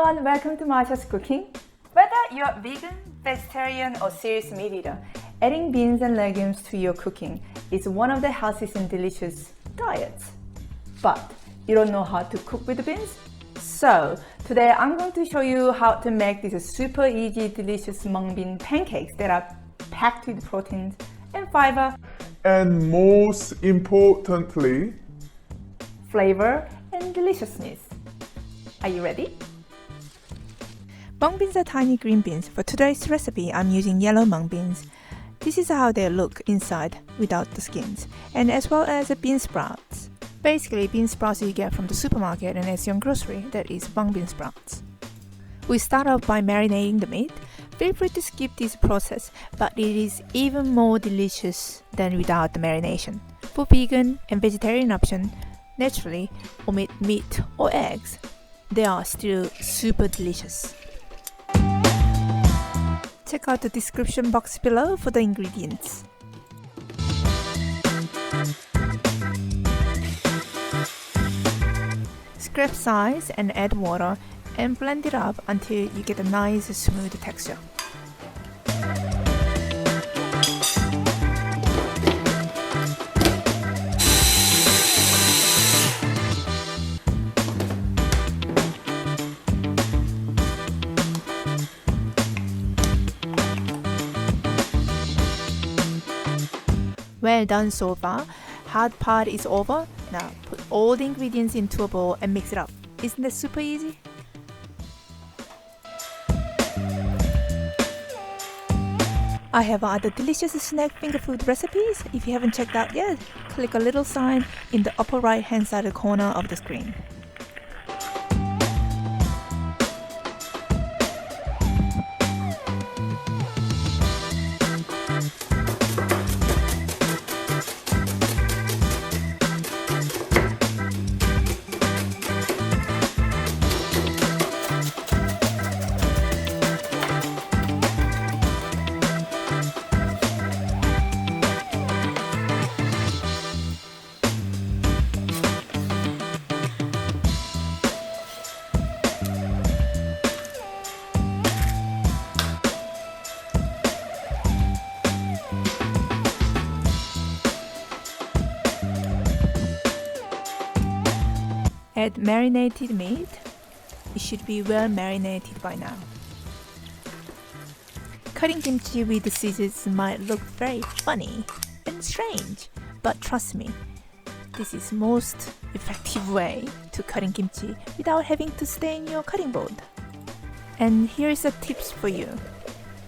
everyone, welcome to Marcia's Cooking. Whether you're vegan, vegetarian or serious meat eater, adding beans and legumes to your cooking is one of the healthiest and delicious diets. But you don't know how to cook with the beans? So today I'm going to show you how to make these super easy, delicious mung bean pancakes that are packed with proteins and fiber. And most importantly, flavor and deliciousness. Are you ready? Mung beans are tiny green beans. For today's recipe, I'm using yellow mung beans. This is how they look inside without the skins, and as well as bean sprouts. Basically, bean sprouts you get from the supermarket and it's your grocery, that is mung bean sprouts. We start off by marinating the meat. Feel free to skip this process, but it is even more delicious than without the marination. For vegan and vegetarian option, naturally omit meat or eggs. They are still super delicious. Check out the description box below for the ingredients. Scrape size and add water and blend it up until you get a nice smooth texture. Well done so far. Hard part is over. Now put all the ingredients into a bowl and mix it up. Isn't that super easy? I have other delicious snack finger food recipes. If you haven't checked out yet, click a little sign in the upper right hand side corner of the screen. Add marinated meat. It should be well marinated by now. Cutting kimchi with the scissors might look very funny and strange, but trust me, this is most effective way to cutting kimchi without having to stain your cutting board. And here's a tips for you.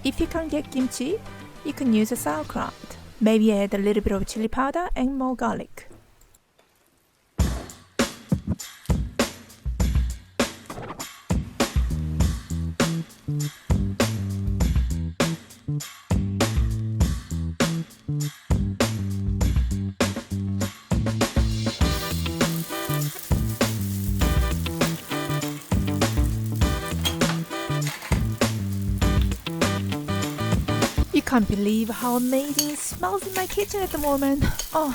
If you can't get kimchi, you can use a sauerkraut. Maybe add a little bit of chili powder and more garlic. You can't believe how amazing it smells in my kitchen at the moment. Oh.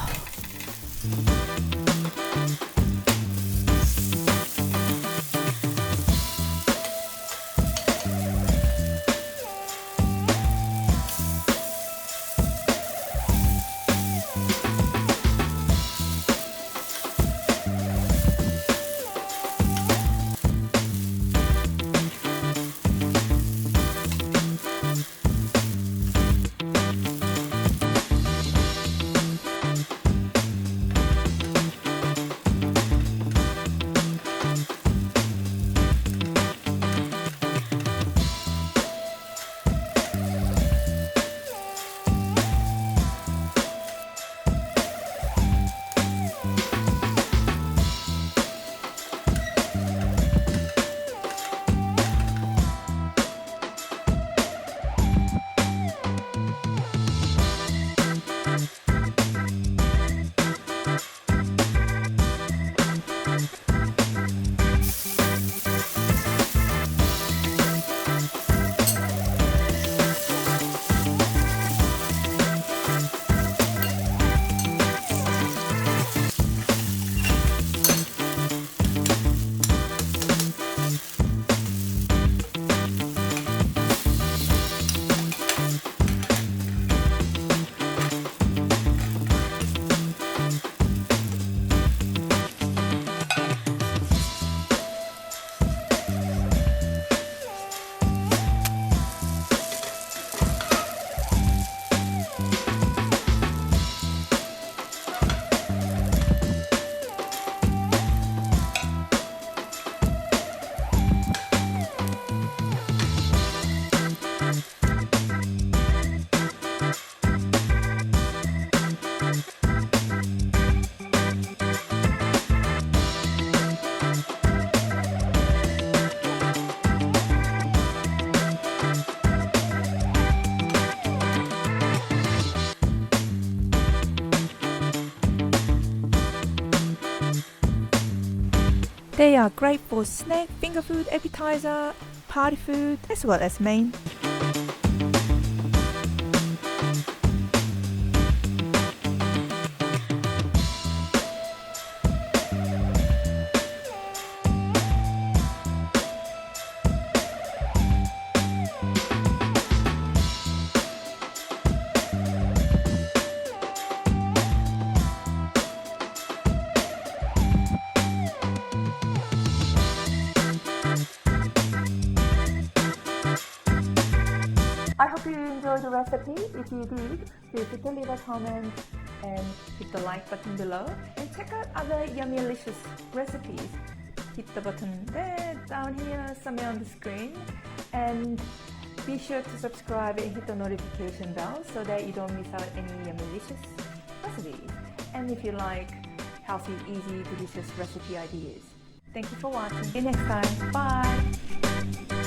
They are great for snack, finger food, appetizer, party food, as well as main. I hope you enjoyed the recipe. If you did, feel free to leave a comment and hit the like button below. And check out other yummy delicious recipes. Hit the button there, down here, somewhere on the screen. And be sure to subscribe and hit the notification bell so that you don't miss out any yummy delicious recipes. And if you like healthy, easy, delicious recipe ideas. Thank you for watching. See you next time. Bye!